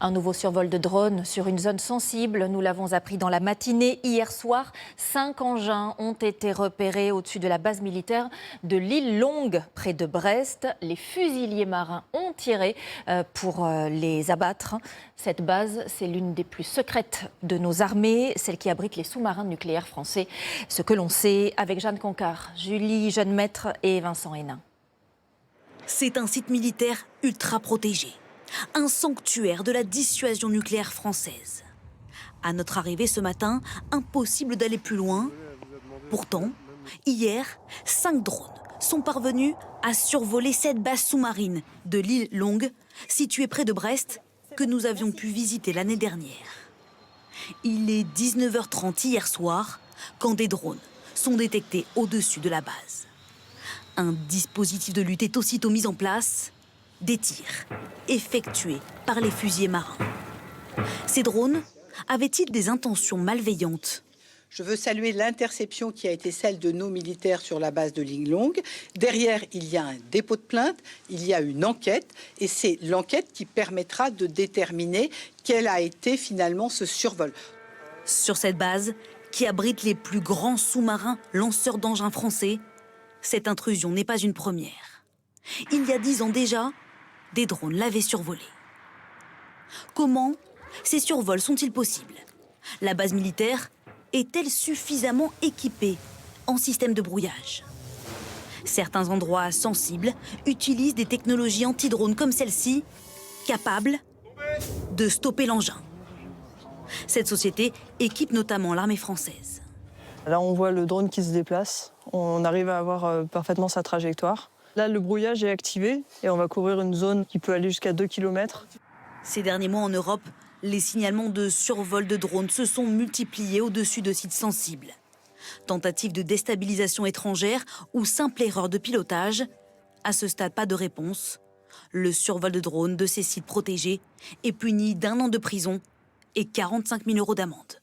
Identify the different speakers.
Speaker 1: Un nouveau survol de drone sur une zone sensible. Nous l'avons appris dans la matinée. Hier soir, 5 engins ont été repérés au-dessus de la base militaire de l'île Longue, près de Brest. Les fusiliers marins ont tiré pour les abattre. Cette base, c'est l'une des plus secrètes de nos armées, celle qui abrite les sous-marins nucléaires français. Ce que l'on sait avec Jeanne Concard, Julie Jeune-Maître et Vincent Hénin.
Speaker 2: C'est un site militaire ultra protégé, un sanctuaire de la dissuasion nucléaire française. À notre arrivée ce matin, impossible d'aller plus loin. Pourtant, hier, 5 drones sont parvenus à survoler cette base sous-marine de l'île Longue, située près de Brest, que nous avions pu visiter l'année dernière. Il est 19h30 hier soir, quand des drones sont détectés au-dessus de la base. Un dispositif de lutte est aussitôt mis en place, des tirs effectués par les fusiliers marins. Ces drones avaient-ils des intentions malveillantes ?
Speaker 3: Je veux saluer l'interception qui a été celle de nos militaires sur la base de l'île Longue. Derrière, il y a un dépôt de plainte, il y a une enquête, et c'est l'enquête qui permettra de déterminer quel a été finalement ce survol.
Speaker 2: Sur cette base, qui abrite les plus grands sous-marins lanceurs d'engins français, cette intrusion n'est pas une première. Il y a 10 ans déjà, des drones l'avaient survolé. Comment ces survols sont-ils possibles? La base militaire est-elle suffisamment équipée en système de brouillage? Certains endroits sensibles utilisent des technologies anti-drones comme celle-ci, capables de stopper l'engin. Cette société équipe notamment l'armée française.
Speaker 4: Là, on voit le drone qui se déplace. On arrive à avoir parfaitement sa trajectoire. Là, le brouillage est activé et on va couvrir une zone qui peut aller jusqu'à 2 km.
Speaker 2: Ces derniers mois en Europe, les signalements de survol de drones se sont multipliés au-dessus de sites sensibles. Tentative de déstabilisation étrangère ou simple erreur de pilotage. À ce stade, pas de réponse. Le survol de drones de ces sites protégés est puni d'1 an de prison et 45 000 € d'amende.